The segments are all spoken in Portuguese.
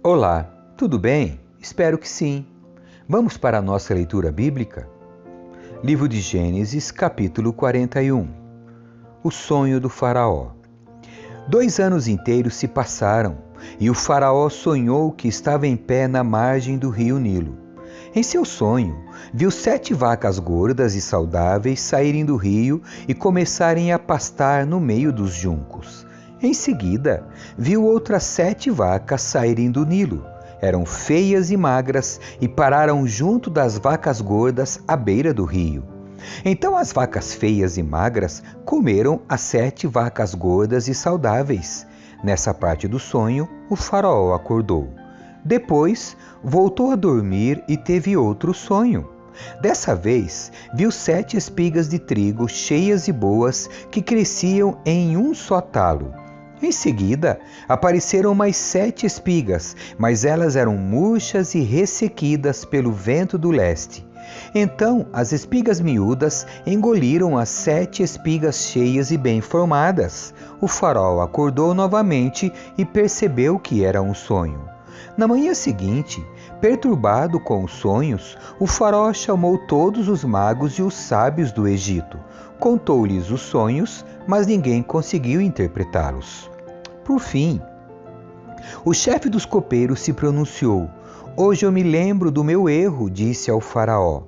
Olá, tudo bem? Espero que sim. Vamos para a nossa leitura bíblica? Livro de Gênesis, capítulo 41. O sonho do faraó. 2 anos inteiros se passaram e o faraó sonhou que estava em pé na margem do rio Nilo. Em seu sonho, viu 7 vacas gordas e saudáveis saírem do rio e começarem a pastar no meio dos juncos. Em seguida, viu outras 7 vacas saírem do Nilo. Eram feias e magras e pararam junto das vacas gordas à beira do rio. Então as vacas feias e magras comeram as 7 vacas gordas e saudáveis. Nessa parte do sonho, o faraó acordou. Depois, voltou a dormir e teve outro sonho. Dessa vez, viu 7 espigas de trigo cheias e boas que cresciam em um só talo. Em seguida, apareceram mais 7 espigas, mas elas eram murchas e ressequidas pelo vento do leste. Então, as espigas miúdas engoliram as 7 espigas cheias e bem formadas. O faraó acordou novamente e percebeu que era um sonho. Na manhã seguinte, perturbado com os sonhos, o faraó chamou todos os magos e os sábios do Egito. Contou-lhes os sonhos, mas ninguém conseguiu interpretá-los. Por fim, o chefe dos copeiros se pronunciou. Hoje eu me lembro do meu erro, disse ao faraó.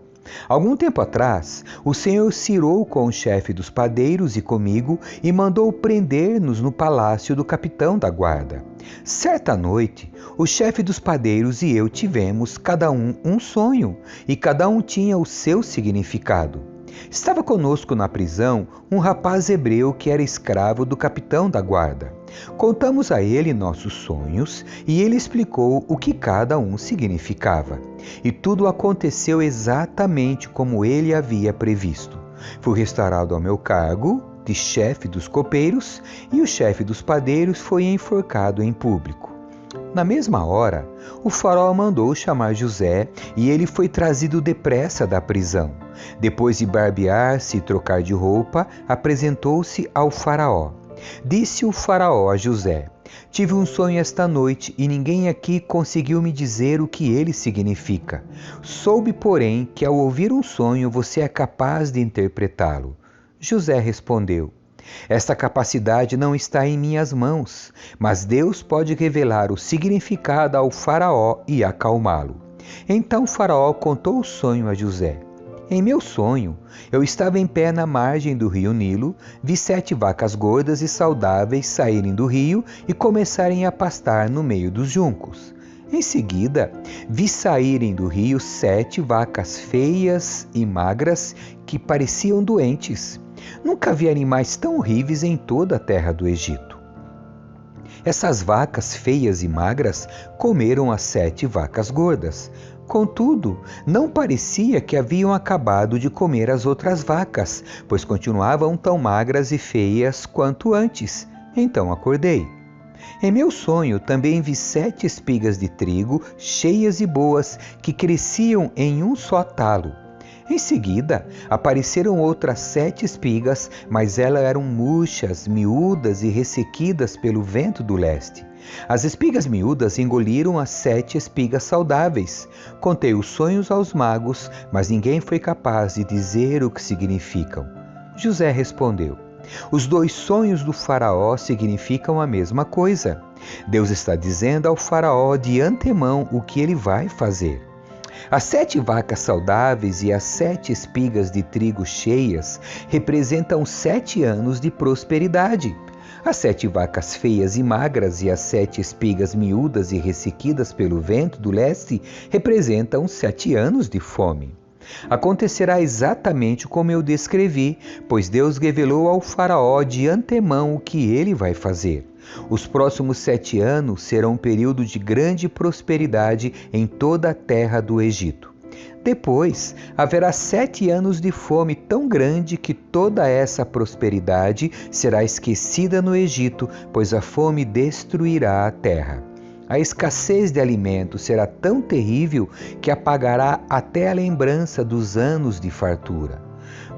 Algum tempo atrás, o Senhor cirou com o chefe dos padeiros e comigo e mandou prender-nos no palácio do capitão da guarda. Certa noite, o chefe dos padeiros e eu tivemos cada um sonho, e cada um tinha o seu significado. Estava conosco na prisão um rapaz hebreu que era escravo do capitão da guarda. Contamos a ele nossos sonhos e ele explicou o que cada um significava. E tudo aconteceu exatamente como ele havia previsto. Fui restaurado ao meu cargo de chefe dos copeiros e o chefe dos padeiros foi enforcado em público. Na mesma hora, o faraó mandou chamar José e ele foi trazido depressa da prisão. Depois de barbear-se e trocar de roupa, apresentou-se ao faraó. Disse o faraó a José: tive um sonho esta noite e ninguém aqui conseguiu me dizer o que ele significa. Soube, porém, que ao ouvir um sonho você é capaz de interpretá-lo. José respondeu: esta capacidade não está em minhas mãos, mas Deus pode revelar o significado ao faraó e acalmá-lo. Então o faraó contou o sonho a José. Em meu sonho, eu estava em pé na margem do rio Nilo, vi 7 vacas gordas e saudáveis saírem do rio e começarem a pastar no meio dos juncos. Em seguida, vi saírem do rio 7 vacas feias e magras que pareciam doentes. Nunca vi animais tão horríveis em toda a terra do Egito. Essas vacas feias e magras comeram as 7 vacas gordas. Contudo, não parecia que haviam acabado de comer as outras vacas, pois continuavam tão magras e feias quanto antes. Então acordei. Em meu sonho também vi 7 espigas de trigo cheias e boas que cresciam em um só talo. Em seguida, apareceram outras 7 espigas, mas elas eram murchas, miúdas e ressequidas pelo vento do leste. As espigas miúdas engoliram as 7 espigas saudáveis. Contei os sonhos aos magos, mas ninguém foi capaz de dizer o que significam. José respondeu: os 2 sonhos do faraó significam a mesma coisa. Deus está dizendo ao faraó de antemão o que ele vai fazer. As 7 vacas saudáveis e as 7 espigas de trigo cheias representam 7 anos de prosperidade. As 7 vacas feias e magras e as 7 espigas miúdas e ressequidas pelo vento do leste representam 7 anos de fome. Acontecerá exatamente como eu descrevi, pois Deus revelou ao faraó de antemão o que ele vai fazer. Os próximos 7 anos serão um período de grande prosperidade em toda a terra do Egito. Depois, haverá 7 anos de fome tão grande que toda essa prosperidade será esquecida no Egito, pois a fome destruirá a terra. A escassez de alimento será tão terrível que apagará até a lembrança dos anos de fartura.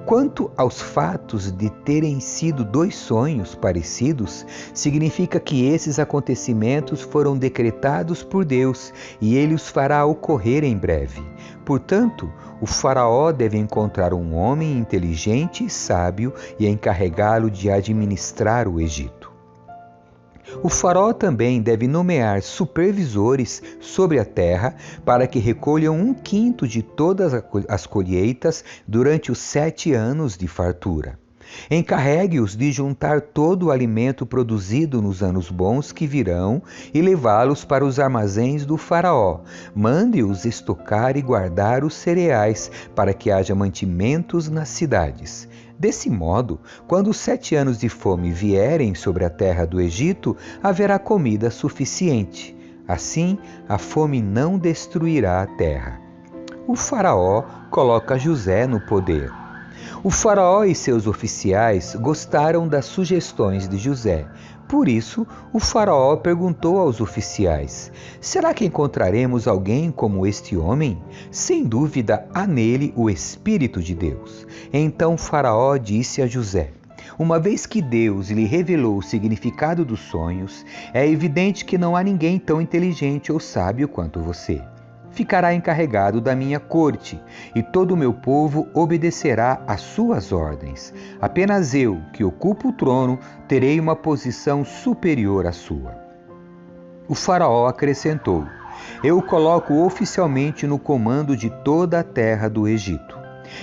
Quanto aos fatos de terem sido dois sonhos parecidos, significa que esses acontecimentos foram decretados por Deus e Ele os fará ocorrer em breve. Portanto, o faraó deve encontrar um homem inteligente e sábio e encarregá-lo de administrar o Egito. O faraó também deve nomear supervisores sobre a terra para que recolham 1/5 de todas as colheitas durante os 7 anos de fartura. Encarregue-os de juntar todo o alimento produzido nos anos bons que virão e levá-los para os armazéns do faraó. Mande-os estocar e guardar os cereais para que haja mantimentos nas cidades. Desse modo, quando os 7 anos de fome vierem sobre a terra do Egito, haverá comida suficiente. Assim, a fome não destruirá a terra. O faraó coloca José no poder. O faraó e seus oficiais gostaram das sugestões de José. Por isso, o faraó perguntou aos oficiais: será que encontraremos alguém como este homem? Sem dúvida, há nele o Espírito de Deus. Então o faraó disse a José: uma vez que Deus lhe revelou o significado dos sonhos, é evidente que não há ninguém tão inteligente ou sábio quanto você. Ficará encarregado da minha corte, e todo o meu povo obedecerá às suas ordens. Apenas eu, que ocupo o trono, terei uma posição superior à sua. O faraó acrescentou: eu o coloco oficialmente no comando de toda a terra do Egito.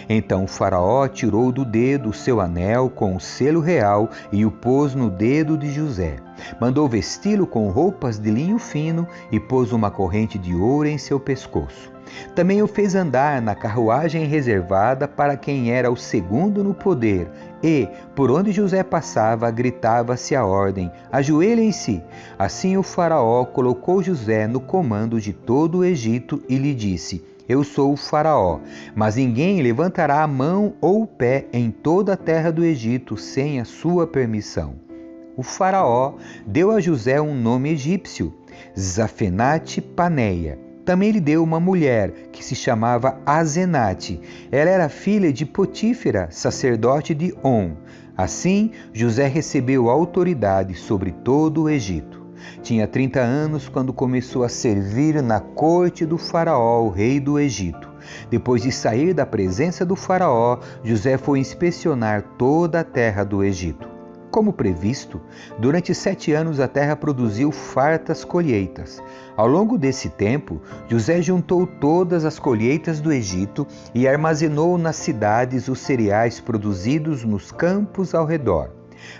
Então o faraó tirou do dedo o seu anel com o selo real e o pôs no dedo de José. Mandou vesti-lo com roupas de linho fino e pôs uma corrente de ouro em seu pescoço. Também o fez andar na carruagem reservada para quem era o segundo no poder e, por onde José passava, gritava-se a ordem: ajoelhem-se! Assim o faraó colocou José no comando de todo o Egito e lhe disse: eu sou o faraó, mas ninguém levantará a mão ou o pé em toda a terra do Egito sem a sua permissão. O faraó deu a José um nome egípcio, Zafenate-Paneia. Também lhe deu uma mulher que se chamava Azenate. Ela era filha de Potífera, sacerdote de On. Assim, José recebeu autoridade sobre todo o Egito. Tinha 30 anos quando começou a servir na corte do faraó, o rei do Egito. Depois de sair da presença do faraó, José foi inspecionar toda a terra do Egito. Como previsto, durante 7 anos a terra produziu fartas colheitas. Ao longo desse tempo, José juntou todas as colheitas do Egito e armazenou nas cidades os cereais produzidos nos campos ao redor.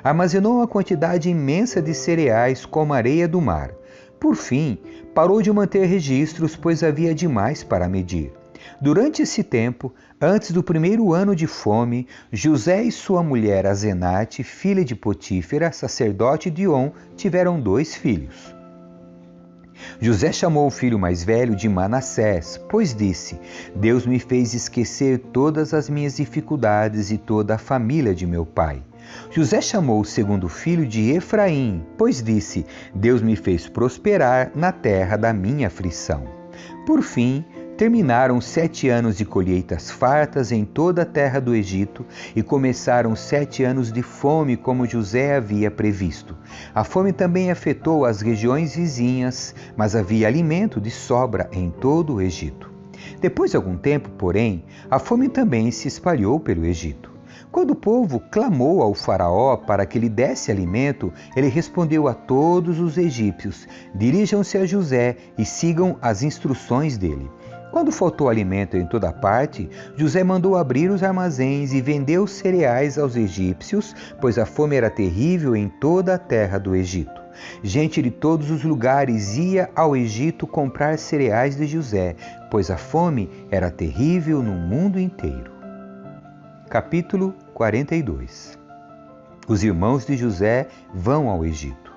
Armazenou uma quantidade imensa de cereais como a areia do mar. Por fim, parou de manter registros, pois havia demais para medir. Durante esse tempo, antes do primeiro ano de fome, José e sua mulher Azenate, filha de Potífera, sacerdote de On, tiveram 2 filhos. José chamou o filho mais velho de Manassés, pois disse: Deus me fez esquecer todas as minhas dificuldades e toda a família de meu pai. José chamou o segundo filho de Efraim, pois disse: Deus me fez prosperar na terra da minha aflição. Por fim, terminaram 7 anos de colheitas fartas em toda a terra do Egito e começaram 7 anos de fome, como José havia previsto. A fome também afetou as regiões vizinhas, mas havia alimento de sobra em todo o Egito. Depois de algum tempo, porém, a fome também se espalhou pelo Egito. Quando o povo clamou ao faraó para que lhe desse alimento, ele respondeu a todos os egípcios: dirijam-se a José e sigam as instruções dele. Quando faltou alimento em toda parte, José mandou abrir os armazéns e vendeu cereais aos egípcios, pois a fome era terrível em toda a terra do Egito. Gente de todos os lugares ia ao Egito comprar cereais de José, pois a fome era terrível no mundo inteiro. Capítulo 42. Os irmãos de José vão ao Egito.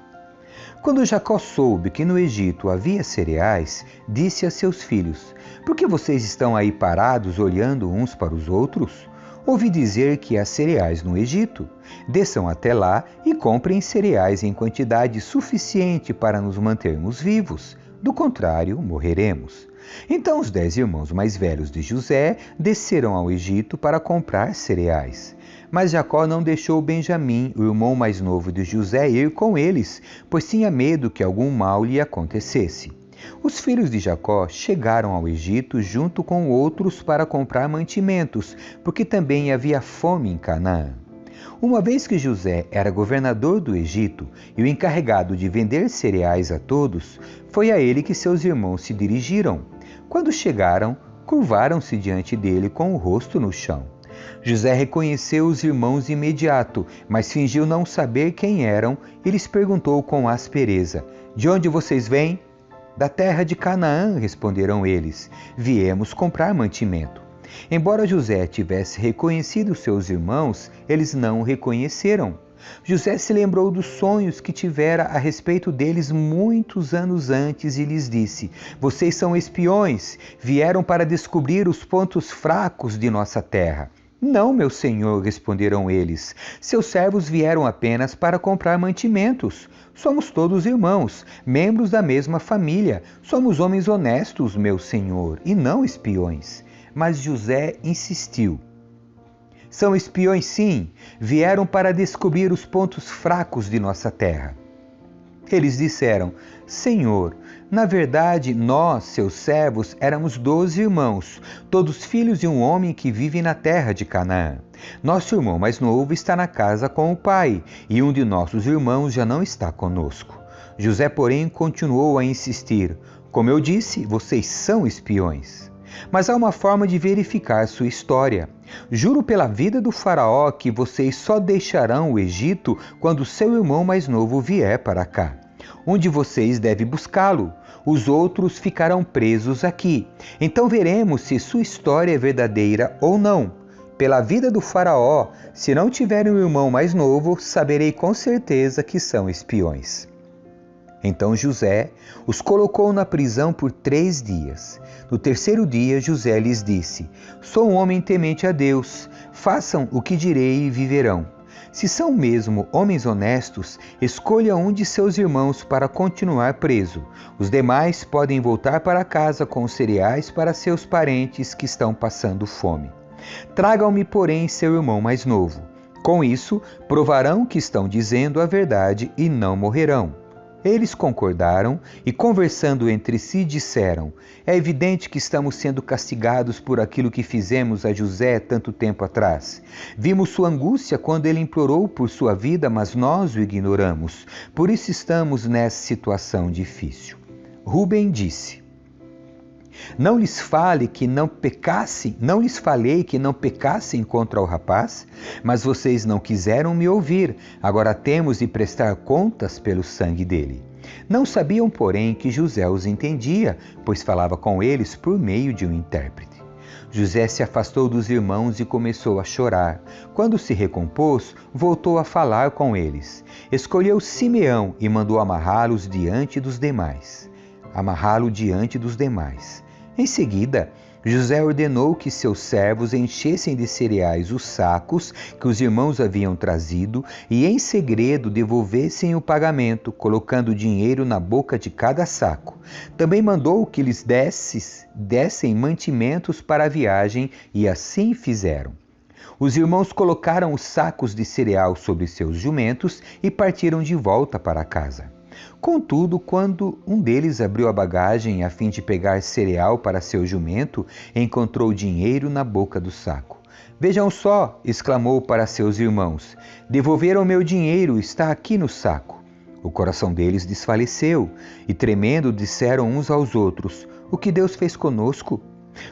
Quando Jacó soube que no Egito havia cereais, disse a seus filhos: por que vocês estão aí parados olhando uns para os outros? Ouvi dizer que há cereais no Egito. Desçam até lá e comprem cereais em quantidade suficiente para nos mantermos vivos. Do contrário, morreremos. Então os 10 irmãos mais velhos de José desceram ao Egito para comprar cereais. Mas Jacó não deixou Benjamim, o irmão mais novo de José, ir com eles, pois tinha medo que algum mal lhe acontecesse. Os filhos de Jacó chegaram ao Egito junto com outros para comprar mantimentos, porque também havia fome em Canaã. Uma vez que José era governador do Egito e o encarregado de vender cereais a todos, foi a ele que seus irmãos se dirigiram. Quando chegaram, curvaram-se diante dele com o rosto no chão. José reconheceu os irmãos de imediato, mas fingiu não saber quem eram e lhes perguntou com aspereza: "De onde vocês vêm?" "Da terra de Canaã", responderam eles. "Viemos comprar mantimento." Embora José tivesse reconhecido seus irmãos, eles não o reconheceram. José se lembrou dos sonhos que tivera a respeito deles muitos anos antes e lhes disse: "Vocês são espiões, vieram para descobrir os pontos fracos de nossa terra." "Não, meu senhor", responderam eles. "Seus servos vieram apenas para comprar mantimentos. Somos todos irmãos, membros da mesma família. Somos homens honestos, meu senhor, e não espiões." Mas José insistiu: "São espiões, sim. Vieram para descobrir os pontos fracos de nossa terra." Eles disseram: "Senhor, na verdade, nós, seus servos, éramos 12 irmãos, todos filhos de um homem que vive na terra de Canaã. Nosso irmão mais novo está na casa com o pai, e um de nossos irmãos já não está conosco." José, porém, continuou a insistir: "Como eu disse, vocês são espiões. Mas há uma forma de verificar sua história. Juro pela vida do faraó que vocês só deixarão o Egito quando seu irmão mais novo vier para cá. Um de vocês deve buscá-lo, os outros ficarão presos aqui. Então veremos se sua história é verdadeira ou não. Pela vida do faraó, se não tiverem um irmão mais novo, saberei com certeza que são espiões." Então José os colocou na prisão por 3 dias. No terceiro dia, José lhes disse: "Sou um homem temente a Deus. Façam o que direi e viverão. Se são mesmo homens honestos, escolha um de seus irmãos para continuar preso. Os demais podem voltar para casa com os cereais para seus parentes que estão passando fome. Tragam-me, porém, seu irmão mais novo. Com isso, provarão que estão dizendo a verdade e não morrerão." Eles concordaram e, conversando entre si, disseram: "É evidente que estamos sendo castigados por aquilo que fizemos a José tanto tempo atrás. Vimos sua angústia quando ele implorou por sua vida, mas nós o ignoramos. Por isso estamos nessa situação difícil." Rúben disse: Não lhes falei que não pecassem contra o rapaz, mas vocês não quiseram me ouvir. Agora temos de prestar contas pelo sangue dele." Não sabiam, porém, que José os entendia, pois falava com eles por meio de um intérprete. José se afastou dos irmãos e começou a chorar. Quando se recompôs, voltou a falar com eles. Escolheu Simeão e mandou amarrá-lo diante dos demais. Em seguida, José ordenou que seus servos enchessem de cereais os sacos que os irmãos haviam trazido e, em segredo, devolvessem o pagamento, colocando o dinheiro na boca de cada saco. Também mandou que lhes dessem mantimentos para a viagem e assim fizeram. Os irmãos colocaram os sacos de cereal sobre seus jumentos e partiram de volta para casa. Contudo, quando um deles abriu a bagagem a fim de pegar cereal para seu jumento, encontrou dinheiro na boca do saco. "Vejam só", exclamou para seus irmãos, "devolveram meu dinheiro, está aqui no saco." O coração deles desfaleceu e, tremendo, disseram uns aos outros: "O que Deus fez conosco?"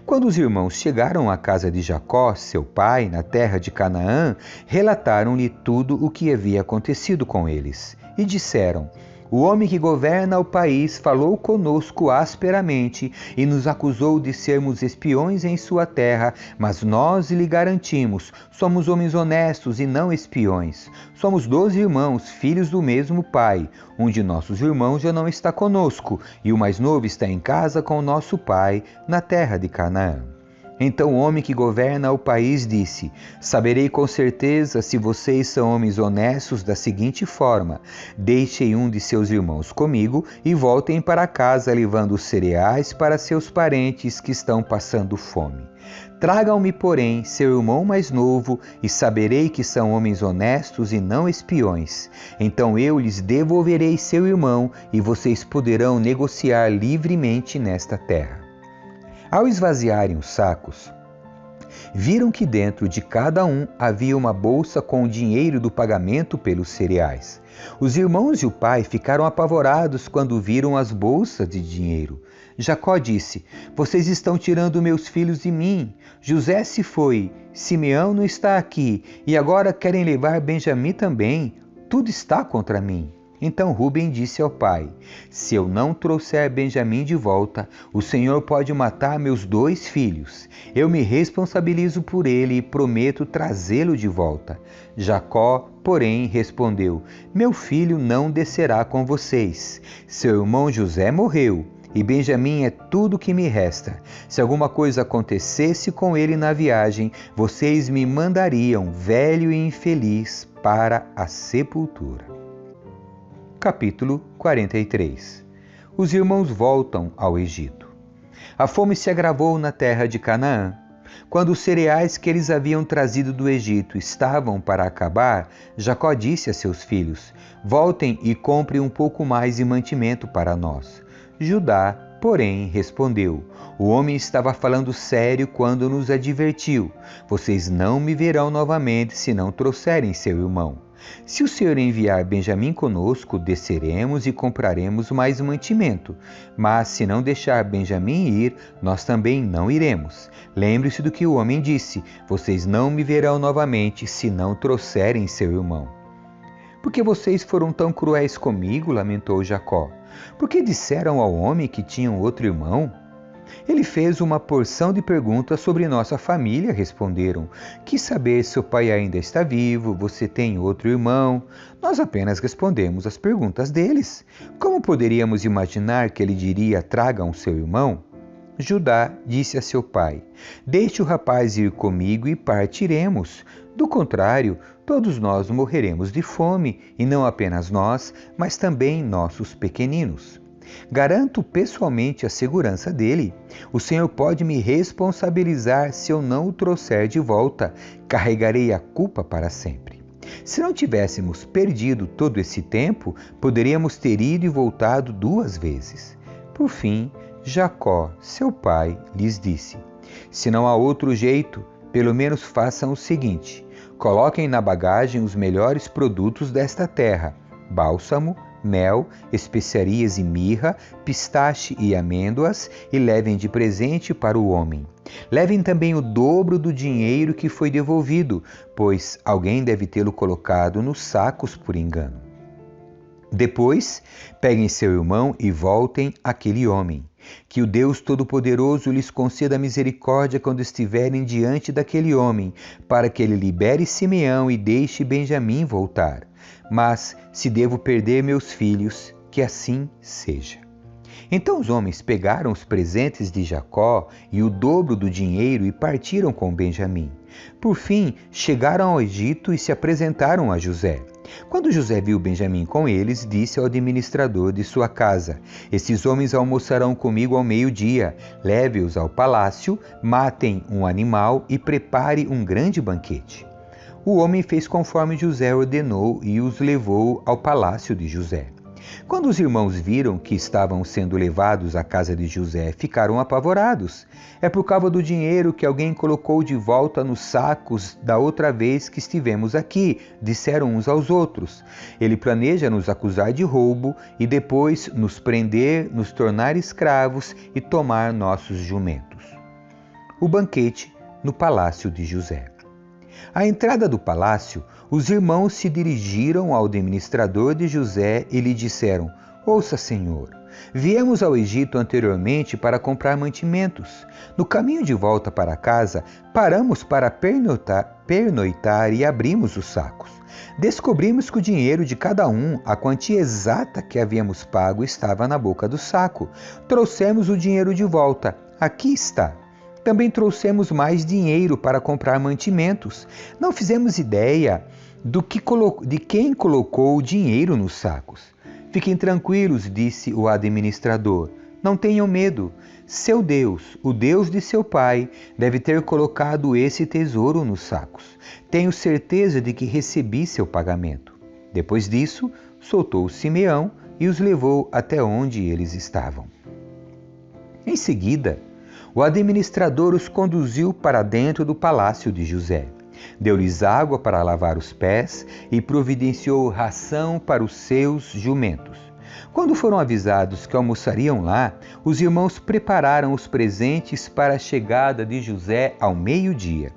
Quando os irmãos chegaram à casa de Jacó, seu pai, na terra de Canaã, relataram-lhe tudo o que havia acontecido com eles. E disseram: "O homem que governa o país falou conosco asperamente e nos acusou de sermos espiões em sua terra, mas nós lhe garantimos, somos homens honestos e não espiões. Somos 12 irmãos, filhos do mesmo pai. Um de nossos irmãos já não está conosco, e o mais novo está em casa com nosso pai, na terra de Canaã." Então o homem que governa o país disse: saberei com certeza se vocês são homens honestos da seguinte forma: deixem um de seus irmãos comigo e voltem para casa levando os cereais para seus parentes que estão passando fome. Tragam-me, porém, seu irmão mais novo, e saberei que são homens honestos e não espiões. Então eu lhes devolverei seu irmão, e vocês poderão negociar livremente nesta terra. Ao esvaziarem os sacos, viram que dentro de cada um havia uma bolsa com o dinheiro do pagamento pelos cereais. Os irmãos e o pai ficaram apavorados quando viram as bolsas de dinheiro. Jacó disse: vocês estão tirando meus filhos de mim. José se foi, Simeão não está aqui, e agora querem levar Benjamim também. Tudo está contra mim. Então Rúben disse ao pai: se eu não trouxer Benjamim de volta, o Senhor pode matar meus 2 filhos. Eu me responsabilizo por ele e prometo trazê-lo de volta. Jacó, porém, respondeu: meu filho não descerá com vocês. Seu irmão José morreu, e Benjamim é tudo que me resta. Se alguma coisa acontecesse com ele na viagem, vocês me mandariam, velho e infeliz, para a sepultura. Capítulo 43. Os irmãos voltam ao Egito. A fome se agravou na terra de Canaã. Quando os cereais que eles haviam trazido do Egito estavam para acabar, Jacó disse a seus filhos: voltem e comprem um pouco mais de mantimento para nós. Judá, porém, respondeu: o homem estava falando sério quando nos advertiu: vocês não me verão novamente se não trouxerem seu irmão. Se o Senhor enviar Benjamim conosco, desceremos e compraremos mais mantimento. Mas se não deixar Benjamim ir, nós também não iremos. Lembre-se do que o homem disse: vocês não me verão novamente se não trouxerem seu irmão. Por que vocês foram tão cruéis comigo? Lamentou Jacó. Por que disseram ao homem que tinham outro irmão? Ele fez uma porção de perguntas sobre nossa família, responderam. Quis saber se seu pai ainda está vivo, você tem outro irmão. Nós apenas respondemos as perguntas deles. Como poderíamos imaginar que ele diria: tragam seu irmão? Judá disse a seu pai: deixe o rapaz ir comigo e partiremos. Do contrário, todos nós morreremos de fome, e não apenas nós, mas também nossos pequeninos. Garanto pessoalmente a segurança dele. O Senhor pode me responsabilizar se eu não o trouxer de volta. Carregarei a culpa para sempre. Se não tivéssemos perdido todo esse tempo, poderíamos ter ido e voltado 2 vezes. Por fim, Jacó, seu pai, lhes disse: se não há outro jeito, pelo menos façam o seguinte: coloquem na bagagem os melhores produtos desta terra: bálsamo, mel, especiarias e mirra, pistache e amêndoas, e levem de presente para o homem. Levem também o dobro do dinheiro que foi devolvido, pois alguém deve tê-lo colocado nos sacos por engano. Depois, peguem seu irmão e voltem àquele homem. Que o Deus Todo-Poderoso lhes conceda misericórdia quando estiverem diante daquele homem, para que ele libere Simeão e deixe Benjamim voltar. Mas, se devo perder meus filhos, que assim seja. Então os homens pegaram os presentes de Jacó e o dobro do dinheiro e partiram com Benjamim. Por fim, chegaram ao Egito e se apresentaram a José. Quando José viu Benjamim com eles, disse ao administrador de sua casa: esses homens almoçarão comigo ao meio-dia. Leve-os ao palácio, matem um animal e prepare um grande banquete. O homem fez conforme José ordenou e os levou ao palácio de José. Quando os irmãos viram que estavam sendo levados à casa de José, ficaram apavorados. É por causa do dinheiro que alguém colocou de volta nos sacos da outra vez que estivemos aqui, disseram uns aos outros. Ele planeja nos acusar de roubo e depois nos prender, nos tornar escravos e tomar nossos jumentos. O banquete no palácio de José. À entrada do palácio, os irmãos se dirigiram ao administrador de José e lhe disseram: ouça, senhor, viemos ao Egito anteriormente para comprar mantimentos. No caminho de volta para casa, paramos para pernoitar e abrimos os sacos. Descobrimos que o dinheiro de cada um, a quantia exata que havíamos pago, estava na boca do saco. Trouxemos o dinheiro de volta. Aqui está. Também trouxemos mais dinheiro para comprar mantimentos. Não fizemos ideia de quem colocou o dinheiro nos sacos. Fiquem tranquilos, disse o administrador. Não tenham medo. Seu Deus, o Deus de seu pai, deve ter colocado esse tesouro nos sacos. Tenho certeza de que recebi seu pagamento. Depois disso, soltou Simeão e os levou até onde eles estavam. Em seguida, o administrador os conduziu para dentro do palácio de José. Deu-lhes água para lavar os pés e providenciou ração para os seus jumentos. Quando foram avisados que almoçariam lá, os irmãos prepararam os presentes para a chegada de José ao meio-dia.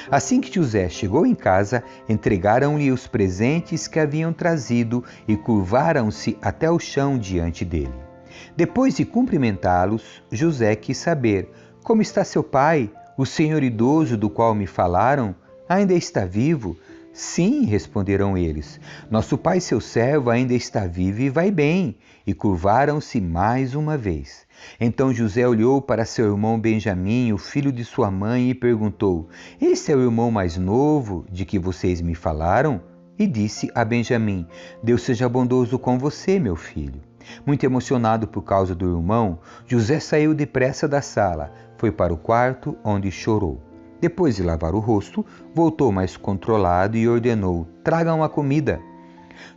Assim que José chegou em casa, entregaram-lhe os presentes que haviam trazido e curvaram-se até o chão diante dele. Depois de cumprimentá-los, José quis saber: como está seu pai, o senhor idoso do qual me falaram? Ainda está vivo? Sim, responderam eles. Nosso pai, seu servo, ainda está vivo e vai bem. E curvaram-se mais uma vez. Então José olhou para seu irmão Benjamim, o filho de sua mãe, e perguntou: esse é o irmão mais novo de que vocês me falaram? E disse a Benjamim: Deus seja bondoso com você, meu filho. Muito emocionado por causa do irmão, José saiu depressa da sala, foi para o quarto onde chorou. Depois de lavar o rosto, voltou mais controlado e ordenou: tragam a comida.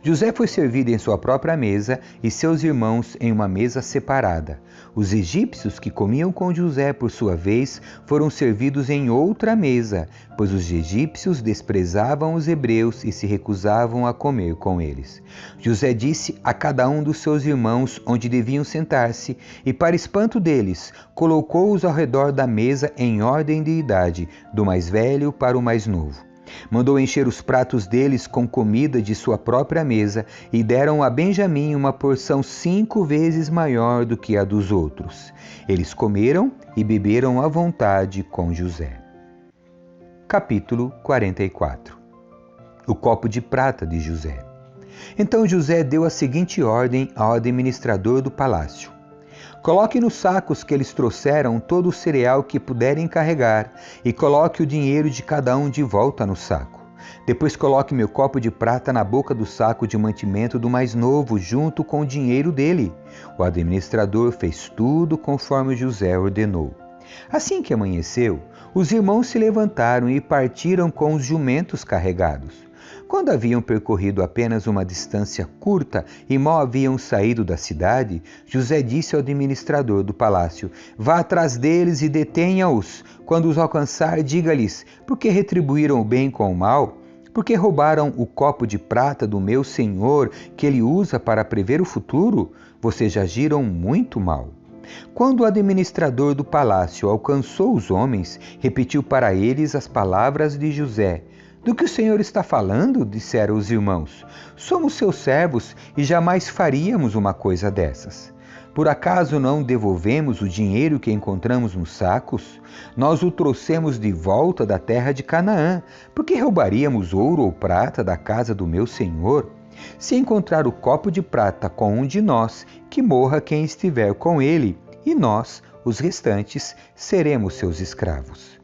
José foi servido em sua própria mesa e seus irmãos em uma mesa separada. Os egípcios que comiam com José, por sua vez, foram servidos em outra mesa, pois os egípcios desprezavam os hebreus e se recusavam a comer com eles. José disse a cada um dos seus irmãos onde deviam sentar-se e, para espanto deles, colocou-os ao redor da mesa em ordem de idade, do mais velho para o mais novo. Mandou encher os pratos deles com comida de sua própria mesa e deram a Benjamim uma porção 5 vezes maior do que a dos outros. Eles comeram e beberam à vontade com José. Capítulo 44. O copo de prata de José. Então José deu a seguinte ordem ao administrador do palácio: coloque nos sacos que eles trouxeram todo o cereal que puderem carregar e coloque o dinheiro de cada um de volta no saco. Depois coloque meu copo de prata na boca do saco de mantimento do mais novo, junto com o dinheiro dele. O administrador fez tudo conforme José ordenou. Assim que amanheceu, os irmãos se levantaram e partiram com os jumentos carregados. Quando haviam percorrido apenas uma distância curta e mal haviam saído da cidade, José disse ao administrador do palácio: vá atrás deles e detenha-os. Quando os alcançar, diga-lhes: por que retribuíram o bem com o mal? Por que roubaram o copo de prata do meu senhor, que ele usa para prever o futuro? Vocês agiram muito mal. Quando o administrador do palácio alcançou os homens, repetiu para eles as palavras de José. Do que o Senhor está falando? Disseram os irmãos. Somos seus servos e jamais faríamos uma coisa dessas. Por acaso não devolvemos o dinheiro que encontramos nos sacos? Nós o trouxemos de volta da terra de Canaã. Por que roubaríamos ouro ou prata da casa do meu senhor? Se encontrar o copo de prata com um de nós, que morra quem estiver com ele, e nós, os restantes, seremos seus escravos.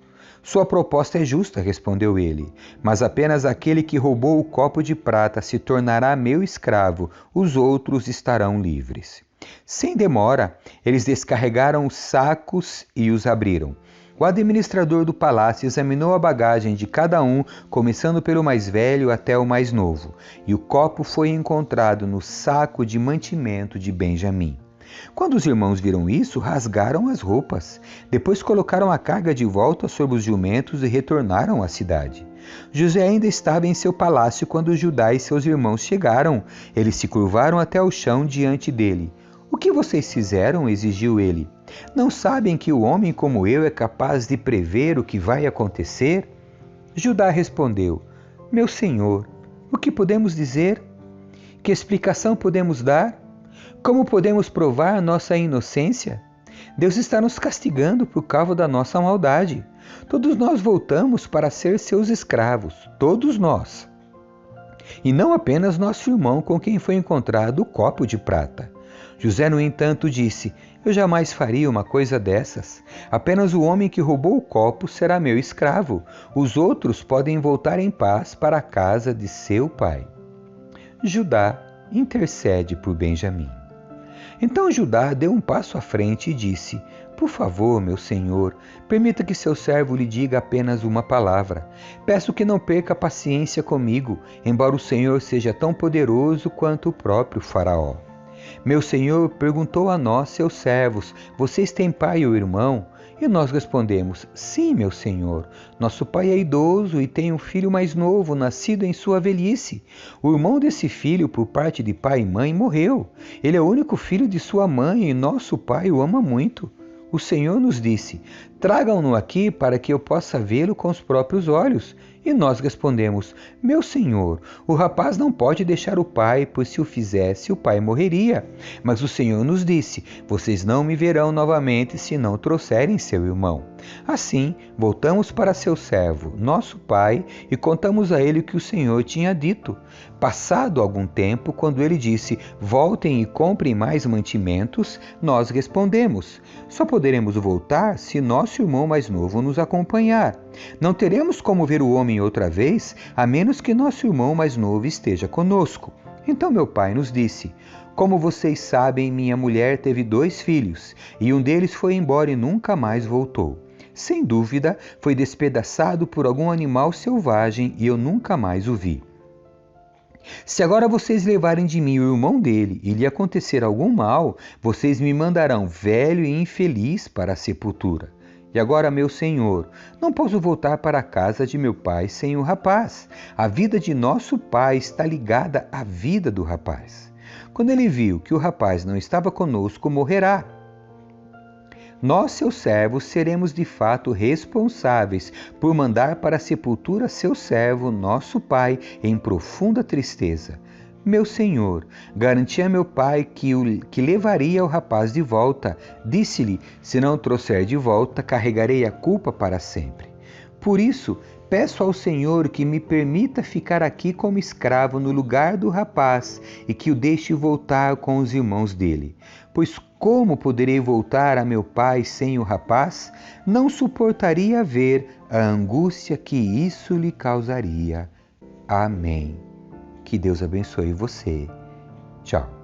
Sua proposta é justa, respondeu ele, mas apenas aquele que roubou o copo de prata se tornará meu escravo, os outros estarão livres. Sem demora, eles descarregaram os sacos e os abriram. O administrador do palácio examinou a bagagem de cada um, começando pelo mais velho até o mais novo, e o copo foi encontrado no saco de mantimento de Benjamim. Quando os irmãos viram isso, rasgaram as roupas. Depois colocaram a carga de volta sobre os jumentos e retornaram à cidade. José ainda estava em seu palácio quando Judá e seus irmãos chegaram. Eles se curvaram até o chão diante dele. O que vocês fizeram? Exigiu ele. Não sabem que o homem como eu é capaz de prever o que vai acontecer? Judá respondeu: meu senhor, o que podemos dizer? Que explicação podemos dar? Como podemos provar nossa inocência? Deus está nos castigando por causa da nossa maldade. Todos nós voltamos para ser seus escravos, todos nós. E não apenas nosso irmão com quem foi encontrado o copo de prata. José, no entanto, disse: eu jamais faria uma coisa dessas. Apenas o homem que roubou o copo será meu escravo. Os outros podem voltar em paz para a casa de seu pai. Judá intercede por Benjamim. Então Judá deu um passo à frente e disse: por favor, meu senhor, permita que seu servo lhe diga apenas uma palavra. Peço que não perca a paciência comigo, embora o Senhor seja tão poderoso quanto o próprio Faraó. Meu senhor perguntou a nós, seus servos: vocês têm pai ou irmão? E nós respondemos: sim, meu senhor. Nosso pai é idoso e tem um filho mais novo, nascido em sua velhice. O irmão desse filho, por parte de pai e mãe, morreu. Ele é o único filho de sua mãe e nosso pai o ama muito. O Senhor nos disse: tragam-no aqui para que eu possa vê-lo com os próprios olhos. E nós respondemos: meu senhor, o rapaz não pode deixar o pai, pois se o fizesse, o pai morreria. Mas o Senhor nos disse: vocês não me verão novamente se não trouxerem seu irmão. Assim, voltamos para seu servo, nosso pai, e contamos a ele o que o Senhor tinha dito. Passado algum tempo, quando ele disse: voltem e comprem mais mantimentos, nós respondemos: só poderemos voltar se nosso irmão mais novo nos acompanhar. Não teremos como ver o homem outra vez, a menos que nosso irmão mais novo esteja conosco. Então meu pai nos disse: como vocês sabem, minha mulher teve 2 filhos, e um deles foi embora e nunca mais voltou. Sem dúvida, foi despedaçado por algum animal selvagem e eu nunca mais o vi. Se agora vocês levarem de mim o irmão dele e lhe acontecer algum mal, vocês me mandarão velho e infeliz para a sepultura. E agora, meu senhor, não posso voltar para a casa de meu pai sem o rapaz. A vida de nosso pai está ligada à vida do rapaz. Quando ele viu que o rapaz não estava conosco, morrerá. Nós, seus servos, seremos de fato responsáveis por mandar para a sepultura seu servo, nosso pai, em profunda tristeza. Meu senhor, garanti a meu pai que levaria o rapaz de volta. Disse-lhe: se não o trouxer de volta, carregarei a culpa para sempre. Por isso, peço ao Senhor que me permita ficar aqui como escravo no lugar do rapaz e que o deixe voltar com os irmãos dele. Pois como poderei voltar a meu pai sem o rapaz? Não suportaria ver a angústia que isso lhe causaria. Amém. Que Deus abençoe você. Tchau.